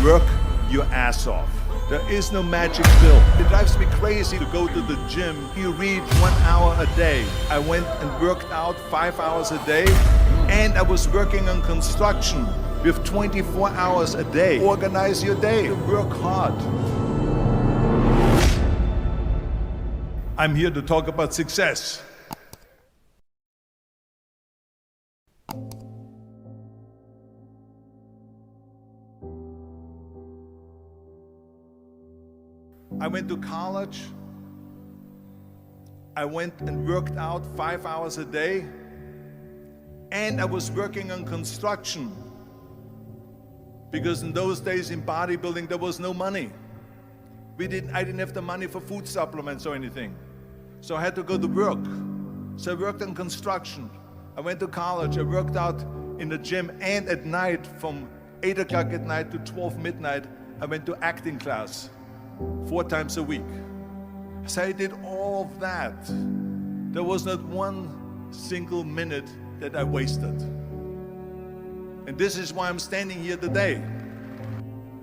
Work your ass off. There is no magic pill. It drives me crazy to go to the gym. You read 1 hour a day. I went and worked out 5 hours a day, and I was working on construction with 24 hours a day. Organize your day. Work hard. I'm here to talk about success. I went to college. I went and worked out 5 hours a day, and I was working on construction because in those days in bodybuilding there was no money. I didn't have the money for food supplements or anything, so I had to go to work. So I worked on construction. I went to college. I worked out in the gym, and at night from 8 o'clock at night to 12 midnight I went to acting class 4 times a week. So I did all of that. There was not one single minute that I wasted. And this is why I'm standing here today.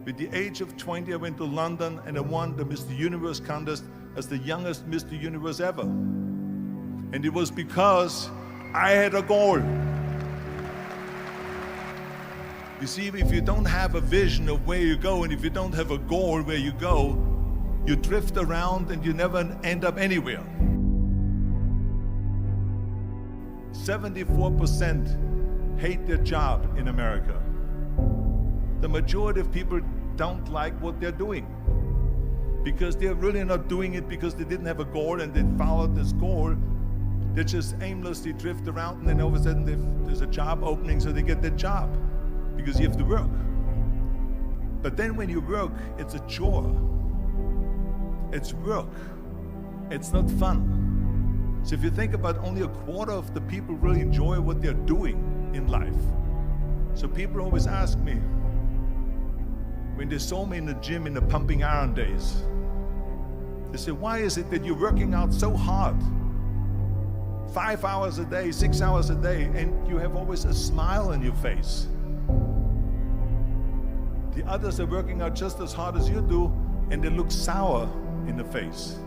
With the age of 20, I went to London and I won the Mr. Universe contest as the youngest Mr. Universe ever. And it was because I had a goal. You see, if you don't have a vision of where you go, and if you don't have a goal where you go, you drift around and you never end up anywhere. 74% hate their job in America. The majority of people don't like what they're doing because they're really not doing it because they didn't have a goal and they followed this goal. They just aimlessly drift around, and then all of a sudden there's a job opening, so they get that job because you have to work. But then when you work, it's a chore. It's work. It's not fun. So if you think about, only a quarter of the people really enjoy what they're doing in life. So people always ask me, when they saw me in the gym in the pumping iron days, they say, why is it that you're working out so hard? 5 hours a day, 6 hours a day, and you have always a smile on your face. The others are working out just as hard as you do, and they look sour in the face.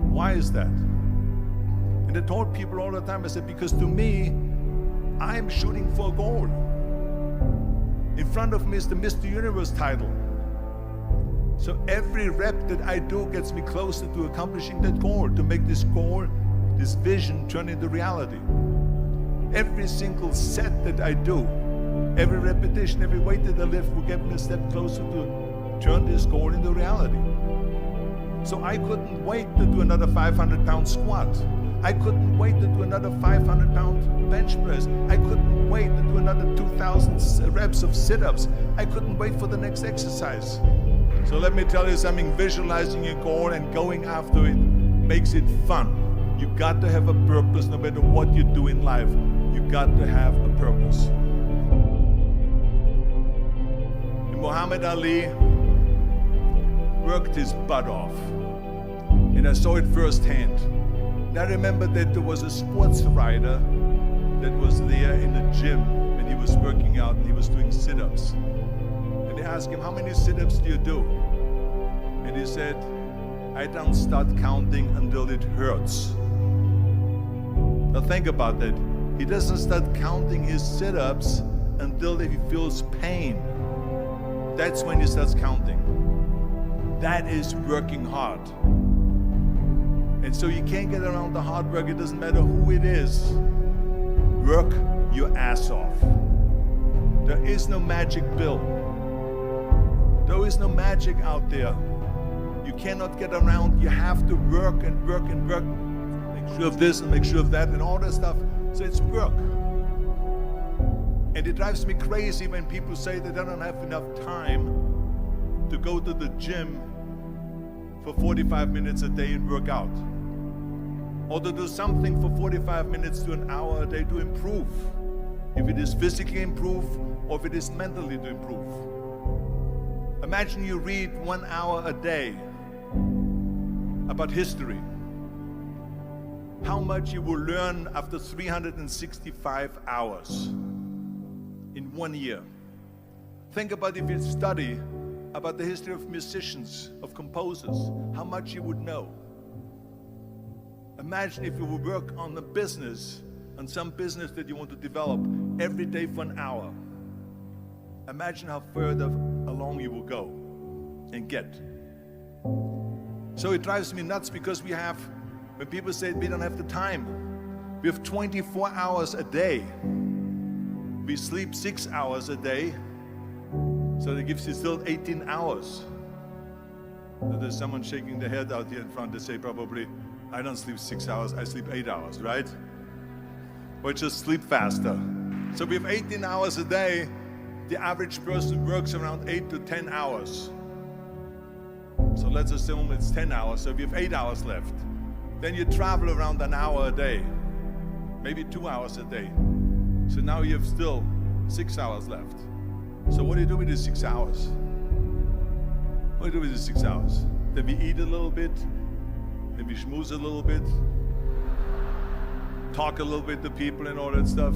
Why is that? And I told people all the time, I said, because to me, I'm shooting for a goal. In front of me is the Mr. Universe title. So every rep that I do gets me closer to accomplishing that goal, to make this goal, this vision, turn into reality. Every single set that I do, every repetition, every weight that I lift will get me a step closer to turn this goal into reality. So I couldn't wait to do another 500-pound squat. I couldn't wait to do another 500-pound bench press. I couldn't wait to do another 2,000 reps of sit-ups. I couldn't wait for the next exercise. So let me tell you something, visualizing your goal and going after it makes it fun. You got to have a purpose no matter what you do in life. You got to have a purpose. Muhammad Ali worked his butt off, and I saw it firsthand. And I remember that there was a sports writer that was there in the gym when he was working out and he was doing sit-ups. And they asked him, how many sit-ups do you do? And he said, I don't start counting until it hurts. Now think about that. He doesn't start counting his sit-ups until he feels pain. That's when he starts counting. That is working hard. And so you can't get around the hard work. It doesn't matter who it is. Work your ass off. There is no magic pill. There is no magic out there. You cannot get around. You have to work and work and work. Make sure of this and make sure of that and all that stuff. So it's work. And it drives me crazy when people say that they don't have enough time to go to the gym for 45 minutes a day and work out. Or to do something for 45 minutes to an hour a day to improve. If it is physically improve or if it is mentally to improve. Imagine you read 1 hour a day about history. How much you will learn after 365 hours in 1 year. Think about if you study about the history of musicians, of composers, how much you would know. Imagine if you would work on a business, on some business that you want to develop every day for an hour. Imagine how further along you will go and get. So it drives me nuts because when people say we don't have the time, we have 24 hours a day. We sleep 6 hours a day, so that gives you still 18 hours. So there's someone shaking their head out here in front. They say probably, I don't sleep 6 hours, I sleep 8 hours, right? Or just sleep faster. So we have 18 hours a day. The average person works around 8 to 10 hours. So let's assume it's 10 hours, so we have 8 hours left. Then you travel around an hour a day, maybe 2 hours a day. So now you have still 6 hours left. So what do you do with these 6 hours? What do you do with these 6 hours? Then we eat a little bit, then we schmooze a little bit, talk a little bit to people and all that stuff.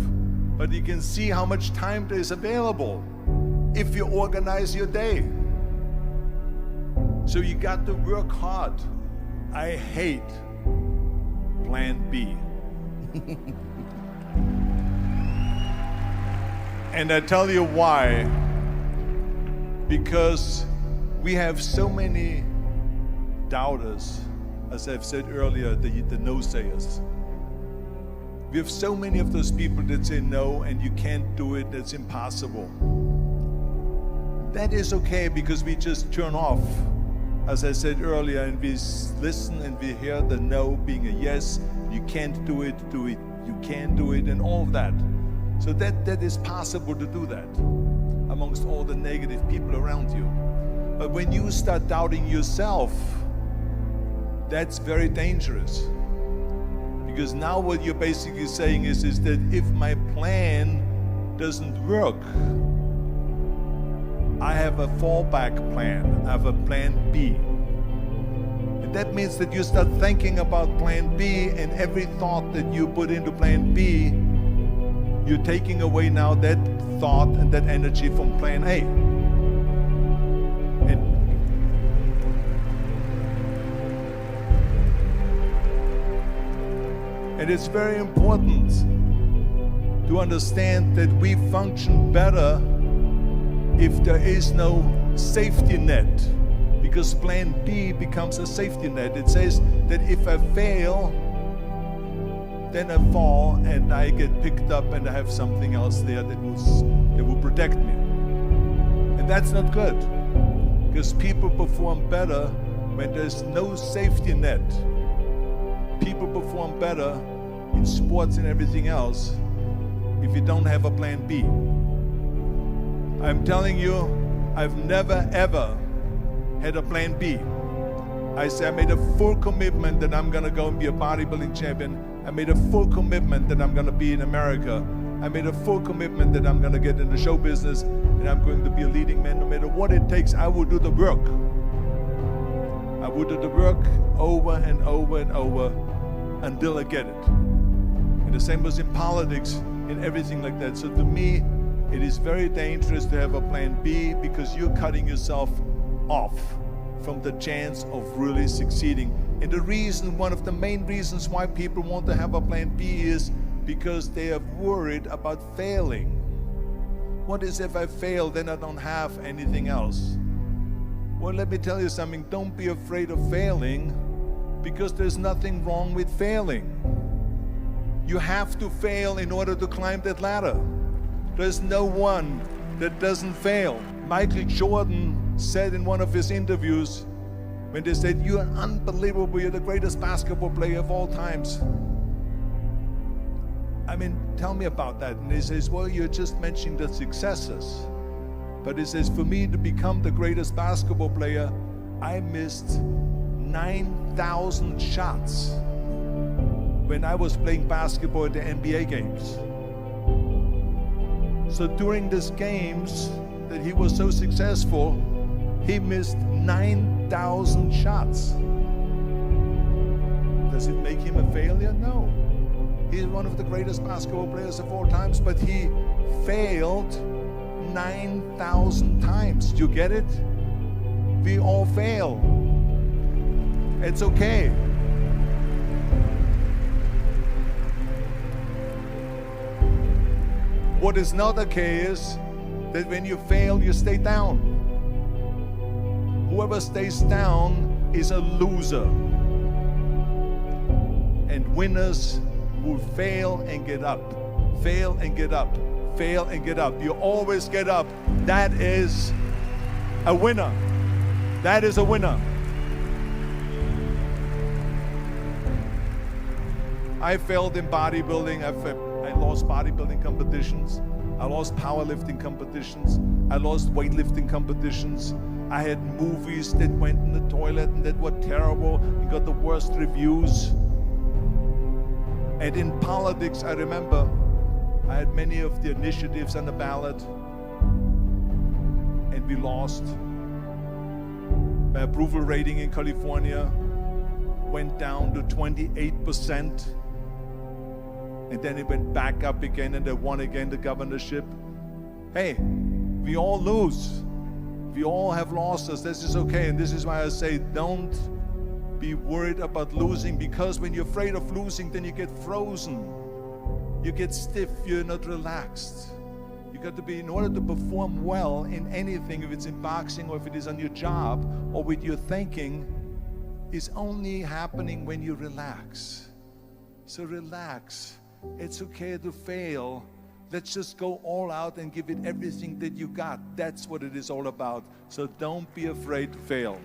But you can see how much time there is available if you organize your day. So you got to work hard. I hate plan B. And I tell you why. Because we have so many doubters, as I've said earlier, the no-sayers. We have so many of those people that say no and you can't do it, that's impossible. That is okay because we just turn off, as I said earlier, and we listen and we hear the no being a yes. You can't do it, you can do it, and all of that. So that is possible to do that amongst all the negative people around you. But when you start doubting yourself, that's very dangerous. Because now what you're basically saying is that if my plan doesn't work, I have a fallback plan, I have a plan B. And that means that you start thinking about plan B, and every thought that you put into plan B, you're taking away now that thought and that energy from plan A. And it's very important to understand that we function better if there is no safety net, because plan B becomes a safety net. It says that if I fail, then I fall and I get picked up and I have something else there that will protect me. And that's not good, because people perform better when there's no safety net. People perform better in sports and everything else if you don't have a plan B. I'm telling you, I've never ever had a plan B. I made a full commitment that I'm gonna go and be a bodybuilding champion. I made a full commitment that I'm gonna be in America. I made a full commitment that I'm gonna get in the show business and I'm going to be a leading man. No matter what it takes, I will do the work. I will do the work over and over and over until I get it. And the same was in politics, in everything like that. So to me, it is very dangerous to have a plan B, because you're cutting yourself off from the chance of really succeeding. And the reason, one of the main reasons why people want to have a plan B is because they are worried about failing. What is if I fail, then I don't have anything else? Well, let me tell you something, don't be afraid of failing, because there's nothing wrong with failing. You have to fail in order to climb that ladder. There's no one that doesn't fail. Michael Jordan said in one of his interviews, when they said, "You're unbelievable, you're the greatest basketball player of all times." I mean, tell me about that. And he says, well, you're just mentioning the successes. But he says, for me to become the greatest basketball player, I missed 9,000 shots when I was playing basketball at the NBA games. So during these games that he was so successful, he missed 9,000 shots. Does it make him a failure? No. He's one of the greatest basketball players of all times, but he failed 9,000 times. Do you get it? We all fail. It's okay. What is not okay is that when you fail, you stay down. Whoever stays down is a loser. And winners will fail and get up, fail and get up, fail and get up. You always get up. That is a winner. That is a winner. I failed in bodybuilding. I lost bodybuilding competitions. I lost powerlifting competitions. I lost weightlifting competitions. I had movies that went in the toilet and that were terrible and got the worst reviews. And in politics, I remember I had many of the initiatives on the ballot, and we lost. My approval rating in California went down to 28%, and then it went back up again, and I won again the governorship. Hey, we all lose. We all have losses. This is okay, and this is why I say don't be worried about losing, because when you're afraid of losing, then you get frozen. You get stiff, you're not relaxed. You got to be, in order to perform well in anything, if it's in boxing or if it is on your job or with your thinking, is only happening when you relax. So relax. It's okay to fail. Let's just go all out and give it everything that you got. That's what it is all about. So don't be afraid to fail.